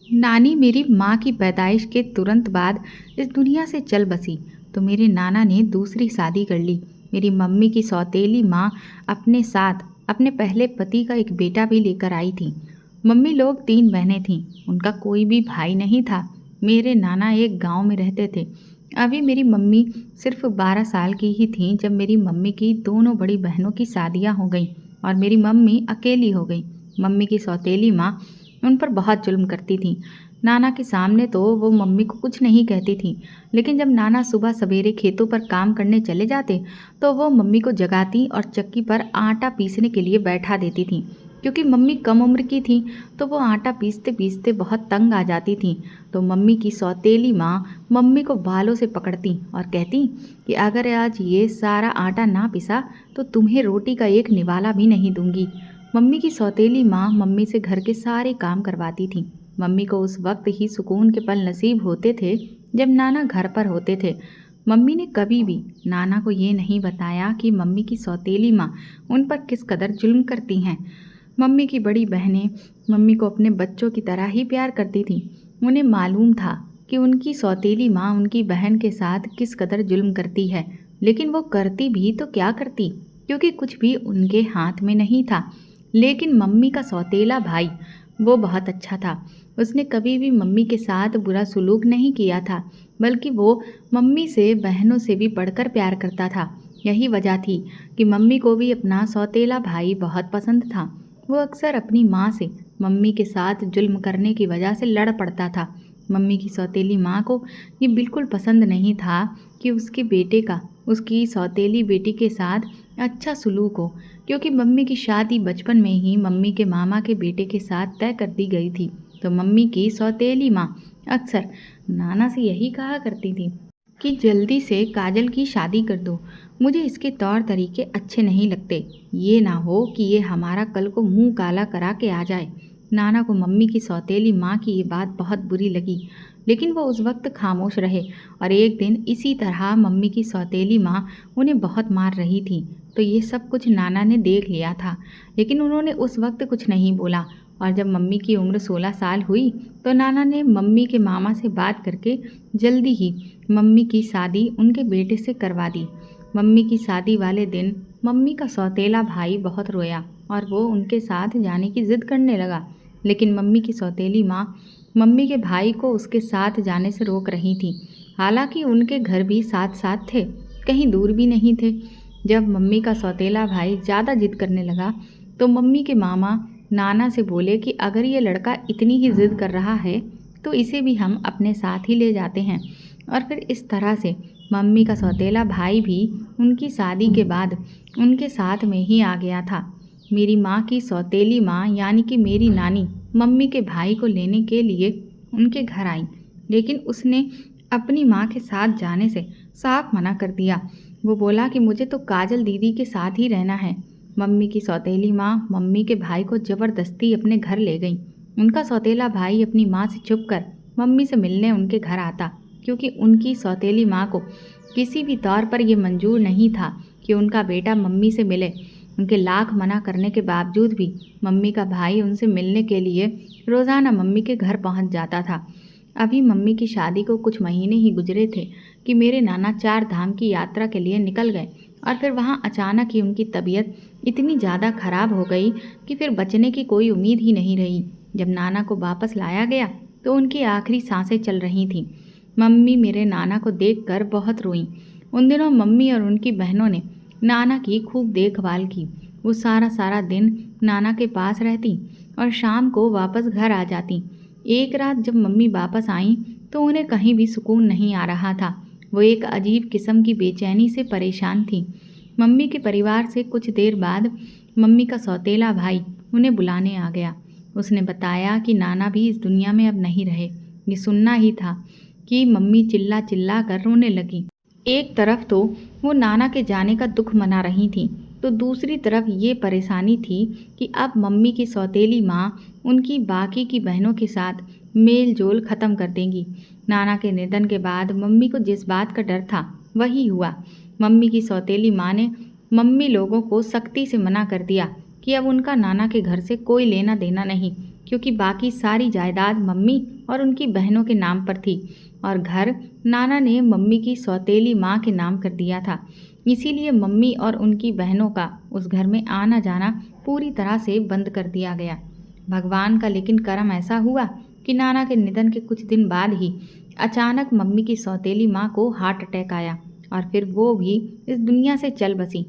नानी मेरी माँ की पैदाइश के तुरंत बाद इस दुनिया से चल बसी तो मेरे नाना ने दूसरी शादी कर ली। मेरी मम्मी की सौतेली माँ अपने साथ अपने पहले पति का एक बेटा भी लेकर आई थी। मम्मी लोग तीन बहनें थीं, उनका कोई भी भाई नहीं था। मेरे नाना एक गांव में रहते थे। अभी मेरी मम्मी सिर्फ 12 साल की ही थी जब मेरी मम्मी की दोनों बड़ी बहनों की शादियां हो गईं और मेरी मम्मी अकेली हो गई। मम्मी की सौतेली माँ उन पर बहुत जुल्म करती थी। नाना के सामने तो वो मम्मी को कुछ नहीं कहती थी, लेकिन जब नाना सुबह सवेरे खेतों पर काम करने चले जाते तो वो मम्मी को जगाती और चक्की पर आटा पीसने के लिए बैठा देती थी। क्योंकि मम्मी कम उम्र की थी तो वो आटा पीसते पीसते बहुत तंग आ जाती थी। तो मम्मी की सौतेली माँ मम्मी को बालों से पकड़ती और कहती कि अगर आज ये सारा आटा ना पिसा तो तुम्हें रोटी का एक निवाला भी नहीं दूंगी। मम्मी की सौतेली माँ मम्मी से घर के सारे काम करवाती थी। मम्मी को उस वक्त ही सुकून के पल नसीब होते थे जब नाना घर पर होते थे। मम्मी ने कभी भी नाना को ये नहीं बताया कि मम्मी की सौतेली माँ उन पर किस कदर जुल्म करती हैं। मम्मी की बड़ी बहनें मम्मी को अपने बच्चों की तरह ही प्यार करती थीं। उन्हें मालूम था कि उनकी सौतेली माँ उनकी बहन के साथ किस कदर जुल्म करती है, लेकिन वो करती भी तो क्या करती, क्योंकि कुछ भी उनके हाथ में नहीं था। लेकिन मम्मी का सौतेला भाई वो बहुत अच्छा था। उसने कभी भी मम्मी के साथ बुरा सलूक नहीं किया था, बल्कि वो मम्मी से बहनों से भी बढ़कर प्यार करता था। यही वजह थी कि मम्मी को भी अपना सौतेला भाई बहुत पसंद था। वो अक्सर अपनी माँ से मम्मी के साथ जुल्म करने की वजह से लड़ पड़ता था। मम्मी की सौतेली माँ को ये बिल्कुल पसंद नहीं था कि उसके बेटे का उसकी सौतेली बेटी के साथ अच्छा सलूक हो, क्योंकि मम्मी की शादी बचपन में ही मम्मी के मामा के बेटे के साथ तय कर दी गई थी। तो मम्मी की सौतेली माँ अक्सर नाना से यही कहा करती थी कि जल्दी से काजल की शादी कर दो, मुझे इसके तौर तरीके अच्छे नहीं लगते। ये ना हो कि ये हमारा कल को मुंह काला करा के आ जाए। नाना को मम्मी की सौतेली माँ की ये बात बहुत बुरी लगी, लेकिन वो उस वक्त खामोश रहे। और एक दिन इसी तरह मम्मी की सौतेली माँ उन्हें बहुत मार रही थी। तो ये सब कुछ नाना ने देख लिया था, लेकिन उन्होंने उस वक्त कुछ नहीं बोला। और जब मम्मी की उम्र 16 साल हुई तो नाना ने मम्मी के मामा से बात करके जल्दी ही मम्मी की शादी उनके बेटे से करवा दी। मम्मी की शादी वाले दिन मम्मी का सौतेला भाई बहुत रोया और वो उनके साथ जाने की जिद करने लगा, लेकिन मम्मी की सौतेली माँ मम्मी के भाई को उसके साथ जाने से रोक रही थी। हालांकि उनके घर भी साथ साथ थे, कहीं दूर भी नहीं थे। जब मम्मी का सौतेला भाई ज़्यादा जिद करने लगा तो मम्मी के मामा नाना से बोले कि अगर ये लड़का इतनी ही जिद कर रहा है तो इसे भी हम अपने साथ ही ले जाते हैं। और फिर इस तरह से मम्मी का सौतेला भाई भी उनकी शादी के बाद उनके साथ में ही आ गया था। मेरी माँ की सौतेली माँ यानी कि मेरी नानी मम्मी के भाई को लेने के लिए उनके घर आई, लेकिन उसने अपनी माँ के साथ जाने से साफ मना कर दिया। वो बोला कि मुझे तो काजल दीदी के साथ ही रहना है। मम्मी की सौतेली माँ मम्मी के भाई को ज़बरदस्ती अपने घर ले गई। उनका सौतेला भाई अपनी माँ से छुपकर मम्मी से मिलने उनके घर आता, क्योंकि उनकी सौतेली माँ को किसी भी तौर पर यह मंजूर नहीं था कि उनका बेटा मम्मी से मिले। उनके लाख मना करने के बावजूद भी मम्मी का भाई उनसे मिलने के लिए रोज़ाना मम्मी के घर पहुंच जाता था। अभी मम्मी की शादी को कुछ महीने ही गुजरे थे कि मेरे नाना 4 धाम की यात्रा के लिए निकल गए और फिर वहां अचानक ही उनकी तबीयत इतनी ज़्यादा खराब हो गई कि फिर बचने की कोई उम्मीद ही नहीं रही। जब नाना को वापस लाया गया तो उनकी आखिरी सांसें चल रही थीं। मम्मी मेरे नाना को देखकर बहुत रोईं। उन दिनों मम्मी और उनकी बहनों ने नाना की खूब देखभाल की। वो सारा सारा दिन नाना के पास रहती और शाम को वापस घर आ जाती। एक रात जब मम्मी वापस आईं तो उन्हें कहीं भी सुकून नहीं आ रहा था। वो एक अजीब किस्म की बेचैनी से परेशान थी। मम्मी के परिवार से कुछ देर बाद मम्मी का सौतेला भाई उन्हें बुलाने आ गया। उसने बताया कि नाना भी इस दुनिया में अब नहीं रहे। ये सुनना ही था कि मम्मी चिल्ला चिल्ला कर रोने लगी। एक तरफ तो वो नाना के जाने का दुख मना रही थी, तो दूसरी तरफ ये परेशानी थी कि अब मम्मी की सौतेली माँ उनकी बाकी की बहनों के साथ मेल जोल ख़त्म कर देंगी। नाना के निधन के बाद मम्मी को जिस बात का डर था वही हुआ। मम्मी की सौतेली माँ ने मम्मी लोगों को सख्ती से मना कर दिया कि अब उनका नाना के घर से कोई लेना देना नहीं। क्योंकि बाकी सारी जायदाद मम्मी और उनकी बहनों के नाम पर थी और घर नाना ने मम्मी की सौतेली माँ के नाम कर दिया था। इसीलिए मम्मी और उनकी बहनों का उस घर में आना जाना पूरी तरह से बंद कर दिया गया। भगवान का लेकिन करम ऐसा हुआ कि नाना के निधन के कुछ दिन बाद ही अचानक मम्मी की सौतेली माँ को हार्ट अटैक आया और फिर वो भी इस दुनिया से चल बसी।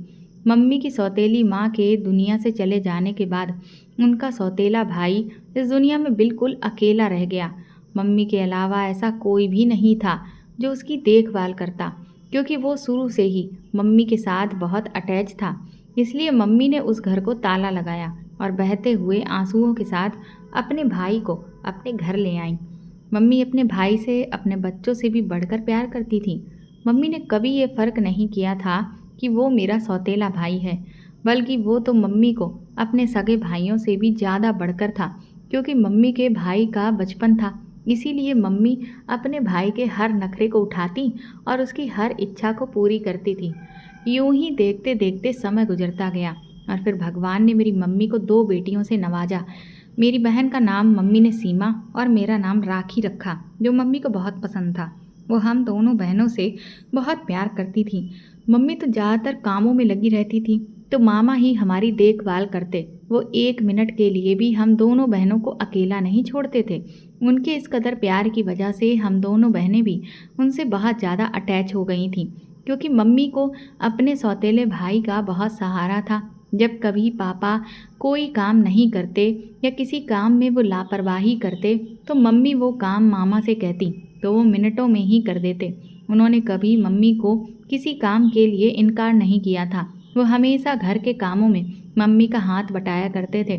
मम्मी की सौतेली माँ के दुनिया से चले जाने के बाद उनका सौतेला भाई इस दुनिया में बिल्कुल अकेला रह गया। मम्मी के अलावा ऐसा कोई भी नहीं था जो उसकी देखभाल करता, क्योंकि वो शुरू से ही मम्मी के साथ बहुत अटैच था। इसलिए मम्मी ने उस घर को ताला लगाया और बहते हुए आंसुओं के साथ अपने भाई को अपने घर ले आई। मम्मी अपने भाई से अपने बच्चों से भी बढ़कर प्यार करती थी। मम्मी ने कभी ये फ़र्क नहीं किया था कि वो मेरा सौतेला भाई है, बल्कि वो तो मम्मी को अपने सगे भाइयों से भी ज़्यादा बढ़कर था, क्योंकि मम्मी के भाई का बचपन था। इसीलिए मम्मी अपने भाई के हर नखरे को उठाती और उसकी हर इच्छा को पूरी करती थी। यूं ही देखते देखते समय गुजरता गया और फिर भगवान ने मेरी मम्मी को 2 बेटियों से नवाजा। मेरी बहन का नाम मम्मी ने सीमा और मेरा नाम राखी रखा, जो मम्मी को बहुत पसंद था। वो हम दोनों बहनों से बहुत प्यार करती थी। मम्मी तो ज़्यादातर कामों में लगी रहती थी, तो मामा ही हमारी देखभाल करते। वो 1 मिनट के लिए भी हम दोनों बहनों को अकेला नहीं छोड़ते थे। उनके इस कदर प्यार की वजह से हम दोनों बहनें भी उनसे बहुत ज़्यादा अटैच हो गई थीं, क्योंकि मम्मी को अपने सौतेले भाई का बहुत सहारा था। जब कभी पापा कोई काम नहीं करते या किसी काम में वो लापरवाही करते, तो मम्मी वो काम मामा से कहती तो वो मिनटों में ही कर देते। उन्होंने कभी मम्मी को किसी काम के लिए इनकार नहीं किया था। वो हमेशा घर के कामों में मम्मी का हाथ बटाया करते थे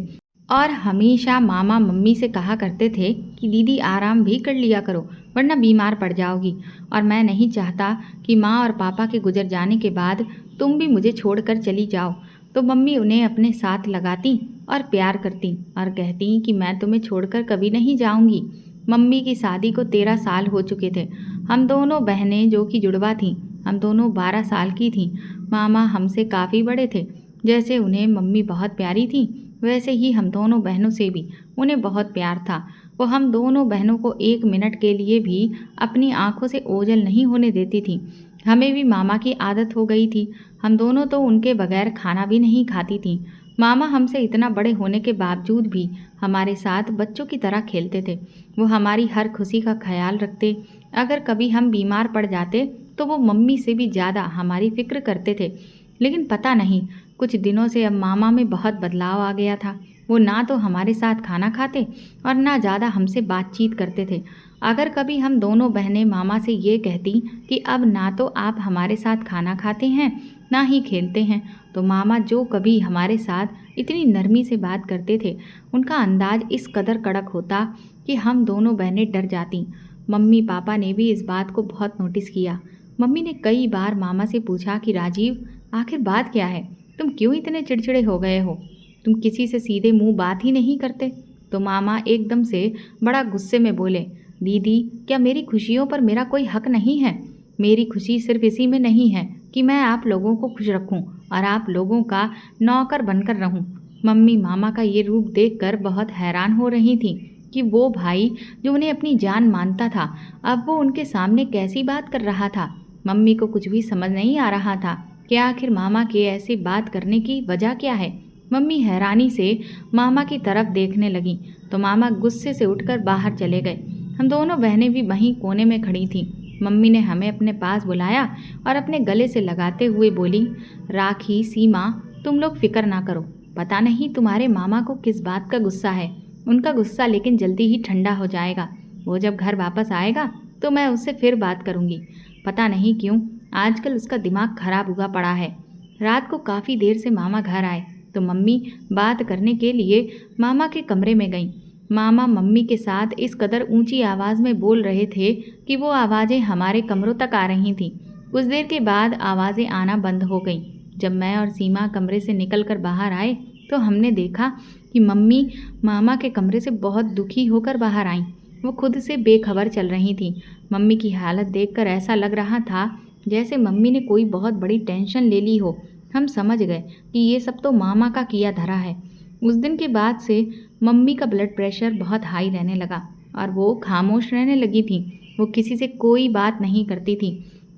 और हमेशा मामा मम्मी से कहा करते थे कि दीदी आराम भी कर लिया करो, वरना बीमार पड़ जाओगी। और मैं नहीं चाहता कि माँ और पापा के गुजर जाने के बाद तुम भी मुझे छोड़कर चली जाओ। तो मम्मी उन्हें अपने साथ लगाती और प्यार करती और कहती कि मैं तुम्हें छोड़कर कभी नहीं जाऊंगी। मम्मी की शादी को 13 साल हो चुके थे। हम दोनों बहनें जो कि जुड़वा थीं, हम दोनों 12 साल की थीं। मामा हमसे काफ़ी बड़े थे। जैसे उन्हें मम्मी बहुत प्यारी थी, वैसे ही हम दोनों बहनों से भी उन्हें बहुत प्यार था। वो हम दोनों बहनों को 1 मिनट के लिए भी अपनी आंखों से ओझल नहीं होने देती थी। हमें भी मामा की आदत हो गई थी। हम दोनों तो उनके बगैर खाना भी नहीं खाती थीं। मामा हमसे इतना बड़े होने के बावजूद भी हमारे साथ बच्चों की तरह खेलते थे। वो हमारी हर खुशी का ख्याल रखते। अगर कभी हम बीमार पड़ जाते तो वो मम्मी से भी ज़्यादा हमारी फिक्र करते थे। लेकिन पता नहीं, कुछ दिनों से अब मामा में बहुत बदलाव आ गया था। वो ना तो हमारे साथ खाना खाते और ना ज़्यादा हमसे बातचीत करते थे। अगर कभी हम दोनों बहनें मामा से ये कहती कि अब ना तो आप हमारे साथ खाना खाते हैं, ना ही खेलते हैं, तो मामा जो कभी हमारे साथ इतनी नरमी से बात करते थे, उनका अंदाज इस कदर कड़क होता कि हम दोनों बहनें डर जातीं। मम्मी पापा ने भी इस बात को बहुत नोटिस किया। मम्मी ने कई बार मामा से पूछा कि राजीव, आखिर बात क्या है? तुम क्यों इतने चिड़चिड़े हो गए हो? तुम किसी से सीधे मुंह बात ही नहीं करते। तो मामा एकदम से बड़ा गुस्से में बोले, दीदी, क्या मेरी खुशियों पर मेरा कोई हक नहीं है? मेरी खुशी सिर्फ इसी में नहीं है कि मैं आप लोगों को खुश रखूं और आप लोगों का नौकर बनकर रहूं। मम्मी मामा का ये रूप देखकर बहुत हैरान हो रही थी कि वो भाई जो उन्हें अपनी जान मानता था, अब वो उनके सामने कैसी बात कर रहा था। मम्मी को कुछ भी समझ नहीं आ रहा था कि आखिर मामा के ऐसे बात करने की वजह क्या है। मम्मी हैरानी से मामा की तरफ देखने लगी तो मामा गुस्से से उठकर बाहर चले गए। हम दोनों बहनें भी वहीं कोने में खड़ी थीं। मम्मी ने हमें अपने पास बुलाया और अपने गले से लगाते हुए बोली, राखी, सीमा, तुम लोग फिक्र ना करो। पता नहीं तुम्हारे मामा को किस बात का गुस्सा है। उनका गुस्सा लेकिन जल्दी ही ठंडा हो जाएगा। वो जब घर वापस आएगा तो मैं उससे फिर बात करूँगी। पता नहीं क्यों आजकल उसका दिमाग खराब हुआ पड़ा है। रात को काफ़ी देर से मामा घर आए तो मम्मी बात करने के लिए मामा के कमरे में गईं। मामा मम्मी के साथ इस कदर ऊंची आवाज़ में बोल रहे थे कि वो आवाज़ें हमारे कमरों तक आ रही थीं। कुछ देर के बाद आवाज़ें आना बंद हो गईं। जब मैं और सीमा कमरे से निकलकर बाहर आए तो हमने देखा कि मम्मी मामा के कमरे से बहुत दुखी होकर बाहर आईं। वो खुद से बेखबर चल रही थीं। मम्मी की हालत देखकर ऐसा लग रहा था जैसे मम्मी ने कोई बहुत बड़ी टेंशन ले ली हो। हम समझ गए कि ये सब तो मामा का किया धरा है। उस दिन के बाद से मम्मी का ब्लड प्रेशर बहुत हाई रहने लगा और वो खामोश रहने लगी थी। वो किसी से कोई बात नहीं करती थी।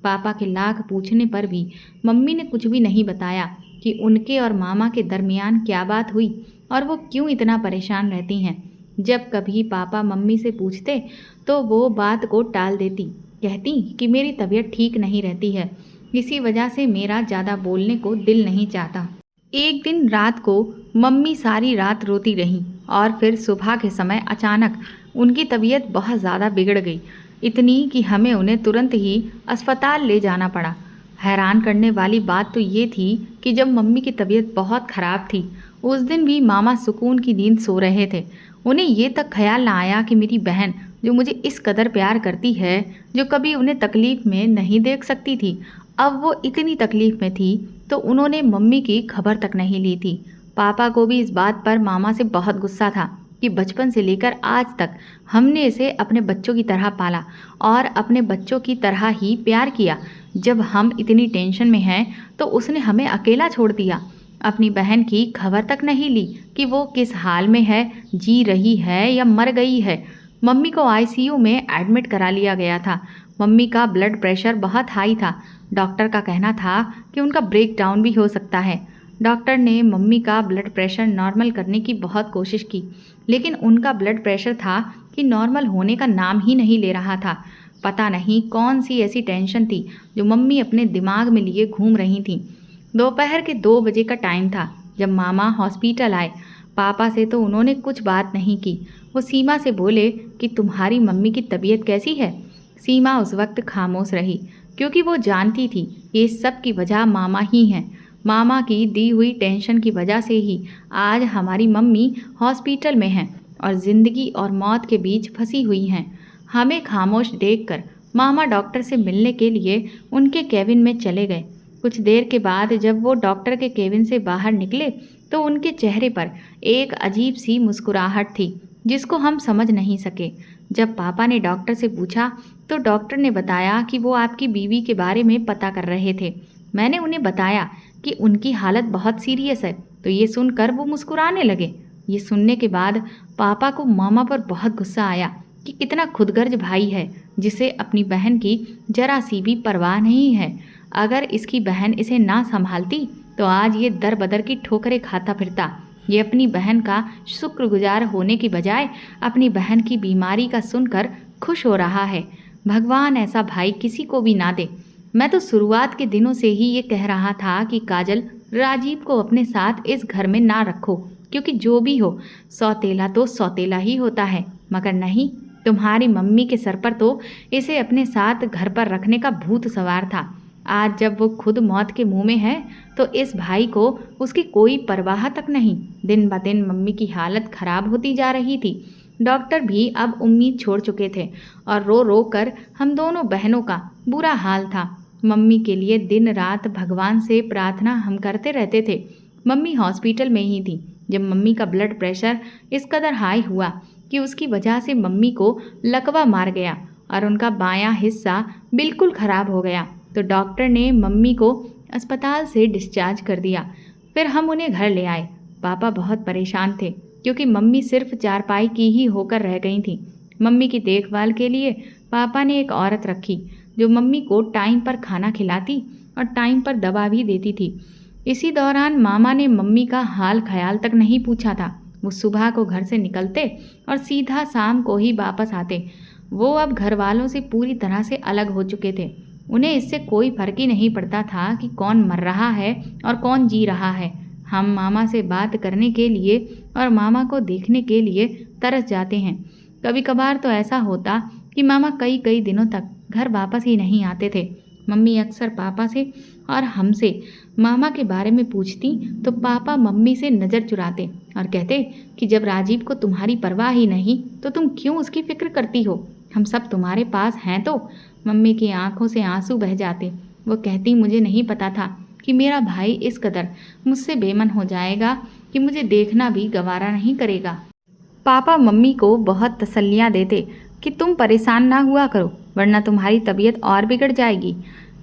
पापा के लाख पूछने पर भी मम्मी ने कुछ भी नहीं बताया कि उनके और मामा के दरमियान क्या बात हुई और वो क्यों इतना परेशान रहती हैं। जब कभी पापा मम्मी से पूछते तो वो बात को टाल देती, कहती कि मेरी तबीयत ठीक नहीं रहती है, इसी वजह से मेरा ज़्यादा बोलने को दिल नहीं चाहता। एक दिन रात को मम्मी सारी रात रोती रहीं और फिर सुबह के समय अचानक उनकी तबीयत बहुत ज़्यादा बिगड़ गई, इतनी कि हमें उन्हें तुरंत ही अस्पताल ले जाना पड़ा। हैरान करने वाली बात तो ये थी कि जब मम्मी की तबीयत बहुत ख़राब थी, उस दिन भी मामा सुकून की नींद सो रहे थे। उन्हें ये तक ख्याल ना आया कि मेरी बहन जो मुझे इस कदर प्यार करती है, जो कभी उन्हें तकलीफ़ में नहीं देख सकती थी, अब वो इतनी तकलीफ़ में थी, तो उन्होंने मम्मी की खबर तक नहीं ली थी। पापा को भी इस बात पर मामा से बहुत गुस्सा था कि बचपन से लेकर आज तक हमने इसे अपने बच्चों की तरह पाला और अपने बच्चों की तरह ही प्यार किया। जब हम इतनी टेंशन में हैं तो उसने हमें अकेला छोड़ दिया। अपनी बहन की खबर तक नहीं ली कि वो किस हाल में है, जी रही है या मर गई है। मम्मी को आईसीयू में एडमिट करा लिया गया था। मम्मी का ब्लड प्रेशर बहुत हाई था। डॉक्टर का कहना था कि उनका ब्रेक डाउन भी हो सकता है। डॉक्टर ने मम्मी का ब्लड प्रेशर नॉर्मल करने की बहुत कोशिश की, लेकिन उनका ब्लड प्रेशर था कि नॉर्मल होने का नाम ही नहीं ले रहा था। पता नहीं कौन सी ऐसी टेंशन थी जो मम्मी अपने दिमाग में लिए घूम रही थी। दोपहर के 2 बजे का टाइम था जब मामा हॉस्पिटल आए। पापा से तो उन्होंने कुछ बात नहीं की। वो सीमा से बोले कि तुम्हारी मम्मी की तबीयत कैसी है। सीमा उस वक्त खामोश रही, क्योंकि वो जानती थी कि इस सब की वजह मामा ही हैं। मामा की दी हुई टेंशन की वजह से ही आज हमारी मम्मी हॉस्पिटल में हैं और ज़िंदगी और मौत के बीच फंसी हुई हैं। हमें खामोश देखकर मामा डॉक्टर से मिलने के लिए उनके केबिन में चले गए। कुछ देर के बाद जब वो डॉक्टर के केबिन से बाहर निकले तो उनके चेहरे पर एक अजीब सी मुस्कुराहट थी जिसको हम समझ नहीं सके। जब पापा ने डॉक्टर से पूछा तो डॉक्टर ने बताया कि वो आपकी बीवी के बारे में पता कर रहे थे। मैंने उन्हें बताया कि उनकी हालत बहुत सीरियस है, तो ये सुनकर वो मुस्कुराने लगे। ये सुनने के बाद पापा को मामा पर बहुत गुस्सा आया कि कितना खुदगर्ज भाई है जिसे अपनी बहन की जरा सी भी परवाह नहीं है। अगर इसकी बहन इसे ना संभालती तो आज ये दर बदर की ठोकरें खाता फिरता। ये अपनी बहन का शुक्रगुजार होने की बजाय अपनी बहन की बीमारी का सुनकर खुश हो रहा है। भगवान ऐसा भाई किसी को भी ना दे। मैं तो शुरुआत के दिनों से ही ये कह रहा था कि काजल, राजीव को अपने साथ इस घर में ना रखो, क्योंकि जो भी हो सौतेला तो सौतेला ही होता है। मगर नहीं, तुम्हारी मम्मी के सर पर तो इसे अपने साथ घर पर रखने का भूत सवार था। आज जब वो खुद मौत के मुंह में है तो इस भाई को उसकी कोई परवाह तक नहीं। दिन ब दिन मम्मी की हालत खराब होती जा रही थी। डॉक्टर भी अब उम्मीद छोड़ चुके थे और रो रो कर हम दोनों बहनों का बुरा हाल था। मम्मी के लिए दिन रात भगवान से प्रार्थना हम करते रहते थे। मम्मी हॉस्पिटल में ही थी जब मम्मी का ब्लड प्रेशर इस कदर हाई हुआ कि उसकी वजह से मम्मी को लकवा मार गया और उनका बायां हिस्सा बिल्कुल ख़राब हो गया। तो डॉक्टर ने मम्मी को अस्पताल से डिस्चार्ज कर दिया। फिर हम उन्हें घर ले आए। पापा बहुत परेशान थे क्योंकि मम्मी सिर्फ चारपाई की ही होकर रह गई थी। मम्मी की देखभाल के लिए पापा ने एक औरत रखी जो मम्मी को टाइम पर खाना खिलाती और टाइम पर दवा भी देती थी। इसी दौरान मामा ने मम्मी का हाल ख्याल तक नहीं पूछा था। वो सुबह को घर से निकलते और सीधा शाम को ही वापस आते। वो अब घर वालों से पूरी तरह से अलग हो चुके थे। उन्हें इससे कोई फर्क ही नहीं पड़ता था कि कौन मर रहा है और कौन जी रहा है। हम मामा से बात करने के लिए और मामा को देखने के लिए तरस जाते हैं। कभी कभार तो ऐसा होता कि मामा कई कई दिनों तक घर वापस ही नहीं आते थे। मम्मी अक्सर पापा से और हमसे मामा के बारे में पूछती तो पापा मम्मी से नज़र चुराते और कहते कि जब राजीव को तुम्हारी परवाह ही नहीं तो तुम क्यों उसकी फिक्र करती हो, हम सब तुम्हारे पास हैं तो। मम्मी की आंखों से आंसू बह जाते। वो कहती मुझे नहीं पता था कि मेरा भाई इस कदर मुझसे बेमन हो जाएगा कि मुझे देखना भी गवारा नहीं करेगा। पापा मम्मी को बहुत तसल्लियाँ देते कि तुम परेशान ना हुआ करो वरना तुम्हारी तबीयत और बिगड़ जाएगी।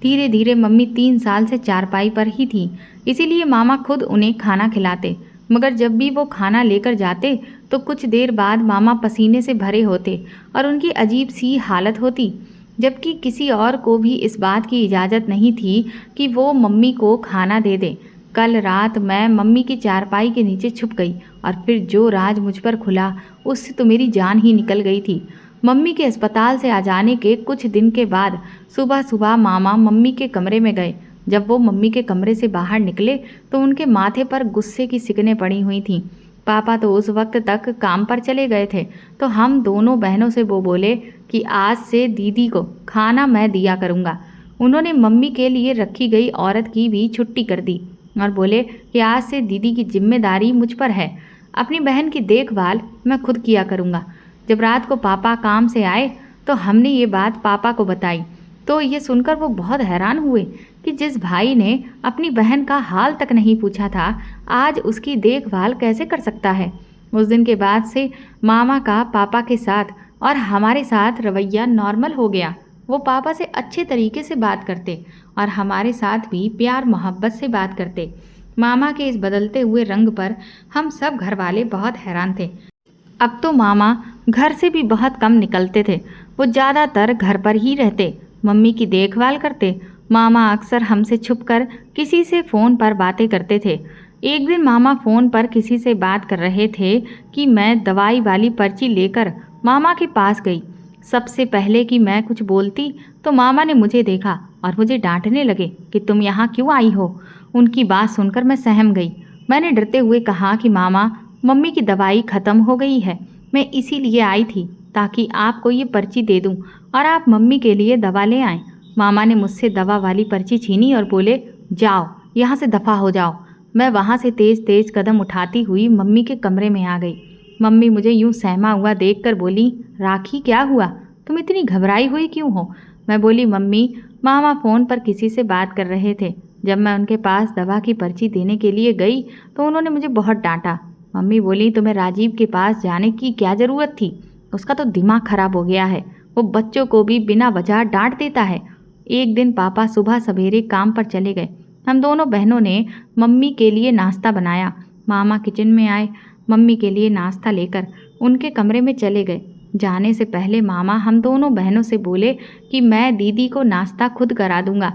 धीरे धीरे मम्मी 3 साल से चारपाई पर ही थी, इसीलिए मामा खुद उन्हें खाना खिलाते। मगर जब भी वो खाना लेकर जाते तो कुछ देर बाद मामा पसीने से भरे होते और उनकी अजीब सी हालत होती, जबकि किसी और को भी इस बात की इजाज़त नहीं थी कि वो मम्मी को खाना दे दे। कल रात मैं मम्मी की चारपाई के नीचे छुप गई और फिर जो राज मुझ पर खुला उससे तो मेरी जान ही निकल गई थी। मम्मी के अस्पताल से आ जाने के कुछ दिन के बाद सुबह सुबह मामा मम्मी के कमरे में गए। जब वो मम्मी के कमरे से बाहर निकले तो उनके माथे पर गुस्से की सिकनें पड़ी हुई थीं। पापा तो उस वक्त तक काम पर चले गए थे, तो हम दोनों बहनों से वो बोले कि आज से दीदी को खाना मैं दिया करूँगा। उन्होंने मम्मी के लिए रखी गई औरत की भी छुट्टी कर दी और बोले कि आज से दीदी की जिम्मेदारी मुझ पर है, अपनी बहन की देखभाल मैं खुद किया करूँगा। जब रात को पापा काम से आए तो हमने ये बात पापा को बताई, तो ये सुनकर वो बहुत हैरान हुए कि जिस भाई ने अपनी बहन का हाल तक नहीं पूछा था, आज उसकी देखभाल कैसे कर सकता है। उस दिन के बाद से मामा का पापा के साथ और हमारे साथ रवैया नॉर्मल हो गया। वो पापा से अच्छे तरीके से बात करते और हमारे साथ भी प्यार मोहब्बत से बात करते। मामा के इस बदलते हुए रंग पर हम सब घर वाले बहुत हैरान थे। अब तो मामा घर से भी बहुत कम निकलते थे, वो ज़्यादातर घर पर ही रहते, मम्मी की देखभाल करते। मामा अक्सर हमसे छुपकर किसी से फ़ोन पर बातें करते थे। एक दिन मामा फ़ोन पर किसी से बात कर रहे थे कि मैं दवाई वाली पर्ची लेकर मामा के पास गई। सबसे पहले कि मैं कुछ बोलती तो मामा ने मुझे देखा और मुझे डांटने लगे कि तुम यहाँ क्यों आई हो। उनकी बात सुनकर मैं सहम गई। मैंने डरते हुए कहा कि मामा, मम्मी की दवाई ख़त्म हो गई है, मैं इसीलिए आई थी ताकि आपको ये पर्ची दे दूं और आप मम्मी के लिए दवा ले आएं। मामा ने मुझसे दवा वाली पर्ची छीनी और बोले, जाओ यहाँ से दफ़ा हो जाओ। मैं वहाँ से तेज़ तेज़ कदम उठाती हुई मम्मी के कमरे में आ गई। मम्मी मुझे यूँ सहमा हुआ देखकर बोली, राखी क्या हुआ, तुम इतनी घबराई हुई क्यों हो। मैं बोली, मम्मी, मामा फ़ोन पर किसी से बात कर रहे थे। जब मैं उनके पास दवा की पर्ची देने के लिए गई तो उन्होंने मुझे बहुत डांटा। मम्मी बोली, तुम्हें राजीव के पास जाने की क्या ज़रूरत थी, उसका तो दिमाग खराब हो गया है, वो बच्चों को भी बिना वजह डांट देता है। एक दिन पापा सुबह सवेरे काम पर चले गए। हम दोनों बहनों ने मम्मी के लिए नाश्ता बनाया। मामा किचन में आए, मम्मी के लिए नाश्ता लेकर उनके कमरे में चले गए। जाने से पहले मामा हम दोनों बहनों से बोले कि मैं दीदी को नाश्ता खुद करा दूंगा,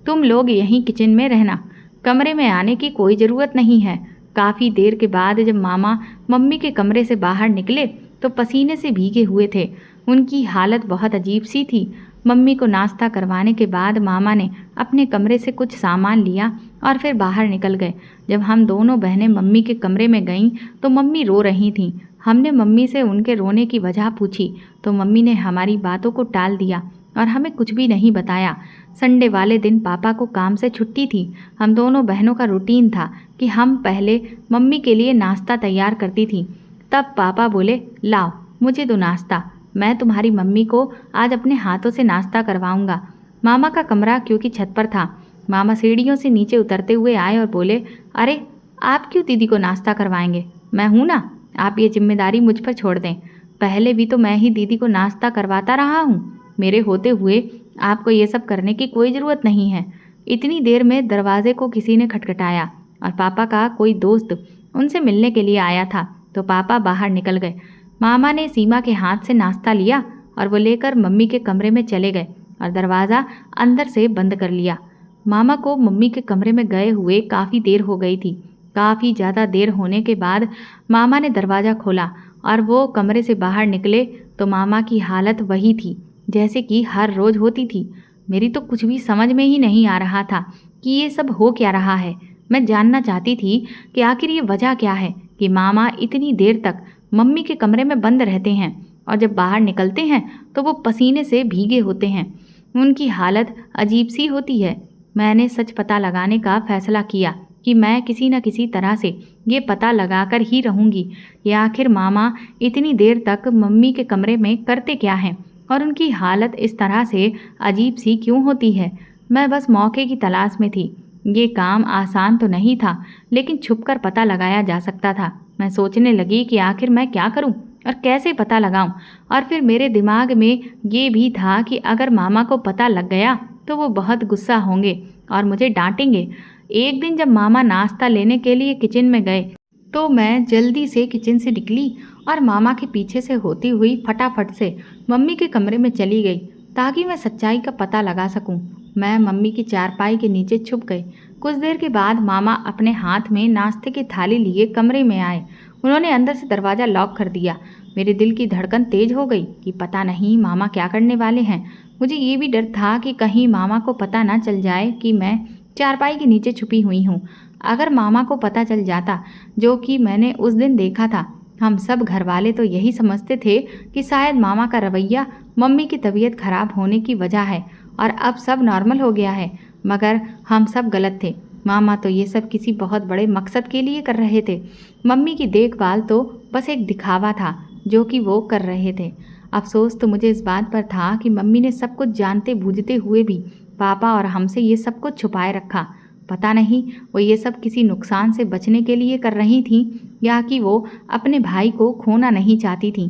तुम लोग यहीं किचन में रहना, कमरे में आने की कोई ज़रूरत नहीं है। काफ़ी देर के बाद जब मामा मम्मी के कमरे से बाहर निकले तो पसीने से भीगे हुए थे। उनकी हालत बहुत अजीब सी थी। मम्मी को नाश्ता करवाने के बाद मामा ने अपने कमरे से कुछ सामान लिया और फिर बाहर निकल गए। जब हम दोनों बहनें मम्मी के कमरे में गईं तो मम्मी रो रही थीं। हमने मम्मी से उनके रोने की वजह पूछी तो मम्मी ने हमारी बातों को टाल दिया और हमें कुछ भी नहीं बताया। संडे वाले दिन पापा को काम से छुट्टी थी। हम दोनों बहनों का रूटीन था कि हम पहले मम्मी के लिए नाश्ता तैयार करती थी। तब पापा बोले, लाओ मुझे दो नाश्ता, मैं तुम्हारी मम्मी को आज अपने हाथों से नाश्ता करवाऊंगा। मामा का कमरा क्योंकि छत पर था। मामा सीढ़ियों से नीचे उतरते हुए आए और बोले, अरे आप क्यों दीदी को नाश्ता करवाएंगे, मैं हूँ ना, आप ये जिम्मेदारी मुझ पर छोड़ दें। पहले भी तो मैं ही दीदी को नाश्ता करवाता रहा हूँ, मेरे होते हुए आपको ये सब करने की कोई ज़रूरत नहीं है। इतनी देर में दरवाजे को किसी ने खटखटाया और पापा का कोई दोस्त उनसे मिलने के लिए आया था, तो पापा बाहर निकल गए। मामा ने सीमा के हाथ से नाश्ता लिया और वो लेकर मम्मी के कमरे में चले गए और दरवाज़ा अंदर से बंद कर लिया। मामा को मम्मी के कमरे में गए हुए काफ़ी देर हो गई थी। काफ़ी ज़्यादा देर होने के बाद मामा ने दरवाज़ा खोला और वो कमरे से बाहर निकले तो मामा की हालत वही थी जैसे कि हर रोज़ होती थी। मेरी तो कुछ भी समझ में ही नहीं आ रहा था कि ये सब हो क्या रहा है। मैं जानना चाहती थी कि आखिर ये वजह क्या है कि मामा इतनी देर तक मम्मी के कमरे में बंद रहते हैं और जब बाहर निकलते हैं तो वो पसीने से भीगे होते हैं। उनकी हालत अजीब सी होती है। मैंने सच पता लगाने का फैसला किया कि मैं किसी न किसी तरह से ये पता लगाकर ही रहूँगी कि आखिर मामा इतनी देर तक मम्मी के कमरे में करते क्या हैं और उनकी हालत इस तरह से अजीब सी क्यों होती है। मैं बस मौके की तलाश में थी। ये काम आसान तो नहीं था, लेकिन छुपकर पता लगाया जा सकता था। मैं सोचने लगी कि आखिर मैं क्या करूं और कैसे पता लगाऊं। और फिर मेरे दिमाग में ये भी था कि अगर मामा को पता लग गया तो वो बहुत गुस्सा होंगे और मुझे डांटेंगे। एक दिन जब मामा नाश्ता लेने के लिए किचन में गए तो मैं जल्दी से किचन से निकली और मामा के पीछे से होती हुई फटाफट से मम्मी के कमरे में चली गई ताकि मैं सच्चाई का पता लगा सकूं। मैं मम्मी की चारपाई के नीचे छुप गई। कुछ देर के बाद मामा अपने हाथ में नाश्ते की थाली लिए कमरे में आए। उन्होंने अंदर से दरवाज़ा लॉक कर दिया। मेरे दिल की धड़कन तेज हो गई कि पता नहीं मामा क्या करने वाले हैं। मुझे ये भी डर था कि कहीं मामा को पता ना चल जाए कि मैं चारपाई के नीचे छुपी हुई हूँ। अगर मामा को पता चल जाता, जो कि मैंने उस दिन देखा था, हम सब घर वाले तो यही समझते थे कि शायद मामा का रवैया मम्मी की तबीयत खराब होने की वजह है और अब सब नॉर्मल हो गया है। मगर हम सब गलत थे। मामा तो ये सब किसी बहुत बड़े मकसद के लिए कर रहे थे। मम्मी की देखभाल तो बस एक दिखावा था जो कि वो कर रहे थे। अफसोस तो मुझे इस बात पर था कि मम्मी ने सब कुछ जानते बूझते हुए भी पापा और हमसे ये सब कुछ छुपाए रखा। पता नहीं वो ये सब किसी नुकसान से बचने के लिए कर रही थीं या कि वो अपने भाई को खोना नहीं चाहती थीं।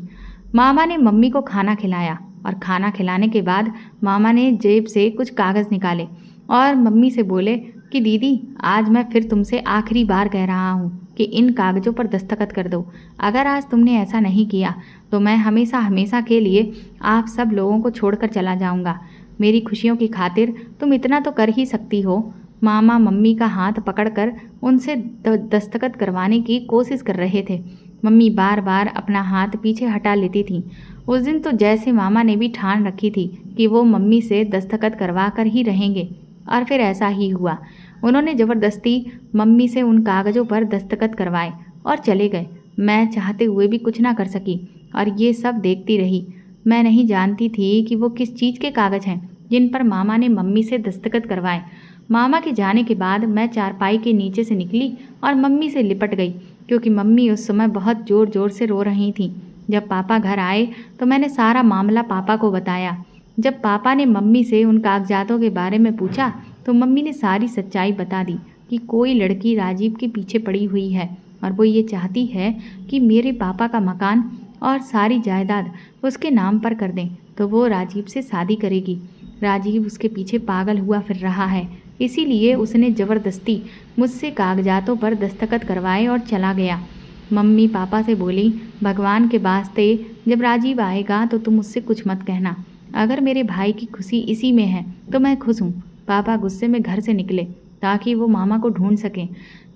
मामा ने मम्मी को खाना खिलाया और खाना खिलाने के बाद मामा ने जेब से कुछ कागज़ निकाले और मम्मी से बोले कि दीदी, आज मैं फिर तुमसे आखिरी बार कह रहा हूँ कि इन कागज़ों पर दस्तखत कर दो। अगर आज तुमने ऐसा नहीं किया तो मैं हमेशा हमेशा के लिए आप सब लोगों को छोड़कर चला जाऊँगा। मेरी खुशियों की खातिर तुम इतना तो कर ही सकती हो। मामा मम्मी का हाथ पकड़कर उनसे दस्तखत करवाने की कोशिश कर रहे थे। मम्मी बार बार अपना हाथ पीछे हटा लेती थीं। उस दिन तो जैसे मामा ने भी ठान रखी थी कि वो मम्मी से दस्तखत करवा कर ही रहेंगे और फिर ऐसा ही हुआ। उन्होंने ज़बरदस्ती मम्मी से उन कागज़ों पर दस्तखत करवाए और चले गए। मैं चाहते हुए भी कुछ ना कर सकी और ये सब देखती रही। मैं नहीं जानती थी कि वो किस चीज़ के कागज़ हैं जिन पर मामा ने मम्मी से दस्तखत करवाए। मामा के जाने के बाद मैं चारपाई के नीचे से निकली और मम्मी से लिपट गई क्योंकि मम्मी उस समय बहुत ज़ोर ज़ोर से रो रही थीं। जब पापा घर आए तो मैंने सारा मामला पापा को बताया। जब पापा ने मम्मी से उन कागजातों के बारे में पूछा तो मम्मी ने सारी सच्चाई बता दी कि कोई लड़की राजीव के पीछे पड़ी हुई है और वो ये चाहती है कि मेरे पापा का मकान और सारी जायदाद उसके नाम पर कर दें तो वो राजीव से शादी करेगी। राजीव उसके पीछे पागल हुआ फिर रहा है, इसीलिए उसने ज़बरदस्ती मुझसे कागजातों पर दस्तखत करवाए और चला गया। मम्मी पापा से बोली, भगवान के वास्ते जब राजीव आएगा तो तुम उससे कुछ मत कहना। अगर मेरे भाई की खुशी इसी में है तो मैं खुश हूँ। पापा गुस्से में घर से निकले ताकि वो मामा को ढूंढ सकें,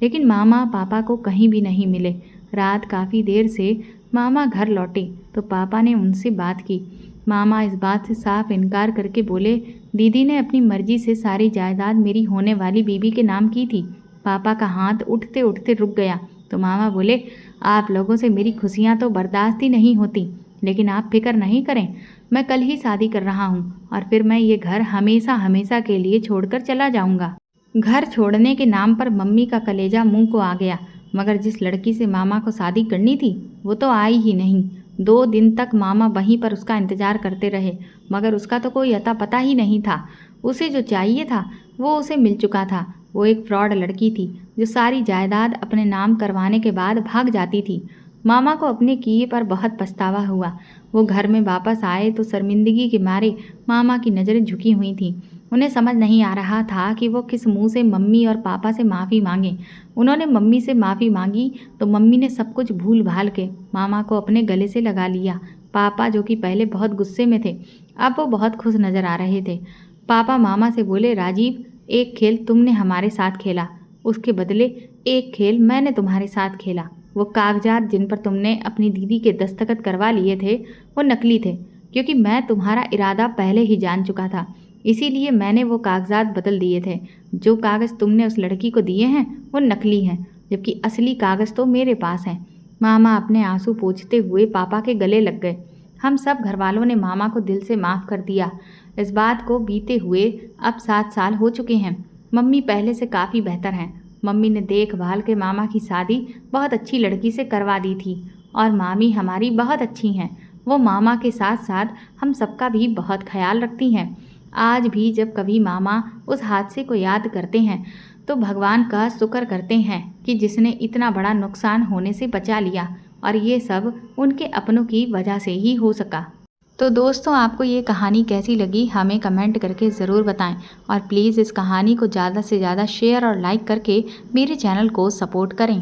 लेकिन मामा पापा को कहीं भी नहीं मिले। रात काफ़ी देर से मामा घर लौटे तो पापा ने उनसे बात की। मामा इस बात से साफ इनकार करके बोले, दीदी ने अपनी मर्जी से सारी जायदाद मेरी होने वाली बीबी के नाम की थी। पापा का हाथ उठते उठते रुक गया तो मामा बोले, आप लोगों से मेरी खुशियाँ तो बर्दाश्त ही नहीं होती, लेकिन आप फिक्र नहीं करें, मैं कल ही शादी कर रहा हूँ और फिर मैं ये घर हमेशा हमेशा के लिए छोड़कर चला जाऊँगा। घर छोड़ने के नाम पर मम्मी का कलेजा मुंह को आ गया, मगर जिस लड़की से मामा को शादी करनी थी वो तो आई ही नहीं। 2 दिन तक मामा वहीं पर उसका इंतज़ार करते रहे, मगर उसका तो कोई अता पता ही नहीं था। उसे जो चाहिए था वो उसे मिल चुका था। वो एक फ्रॉड लड़की थी जो सारी जायदाद अपने नाम करवाने के बाद भाग जाती थी। मामा को अपने किए पर बहुत पछतावा हुआ। वो घर में वापस आए तो शर्मिंदगी के मारे मामा की नज़रें झुकी हुई थीं। उन्हें समझ नहीं आ रहा था कि वो किस मुंह से मम्मी और पापा से माफ़ी मांगें। उन्होंने मम्मी से माफ़ी मांगी तो मम्मी ने सब कुछ भूल भाल के मामा को अपने गले से लगा लिया। पापा, जो कि पहले बहुत गुस्से में थे, अब वो बहुत खुश नज़र आ रहे थे। पापा मामा से बोले, राजीव, एक खेल तुमने हमारे साथ खेला, उसके बदले एक खेल मैंने तुम्हारे साथ खेला। वो कागजात जिन पर तुमने अपनी दीदी के दस्तखत करवा लिए थे वो नकली थे, क्योंकि मैं तुम्हारा इरादा पहले ही जान चुका था। इसीलिए मैंने वो कागजात बदल दिए थे। जो कागज़ तुमने उस लड़की को दिए हैं वो नकली हैं, जबकि असली कागज़ तो मेरे पास हैं। मामा अपने आंसू पोंछते हुए पापा के गले लग गए। हम सब घर वालों ने मामा को दिल से माफ़ कर दिया। इस बात को बीते हुए अब 7 साल हो चुके हैं। मम्मी पहले से काफ़ी बेहतर हैं। मम्मी ने देखभाल के मामा की शादी बहुत अच्छी लड़की से करवा दी थी और मामी हमारी बहुत अच्छी हैं। वो मामा के साथ साथ हम सबका भी बहुत ख्याल रखती हैं। आज भी जब कभी मामा उस हादसे को याद करते हैं तो भगवान का शुक्र करते हैं कि जिसने इतना बड़ा नुकसान होने से बचा लिया, और ये सब उनके अपनों की वजह से ही हो सका। तो दोस्तों, आपको ये कहानी कैसी लगी हमें कमेंट करके ज़रूर बताएं और प्लीज़ इस कहानी को ज़्यादा से ज़्यादा शेयर और लाइक करके मेरे चैनल को सपोर्ट करें।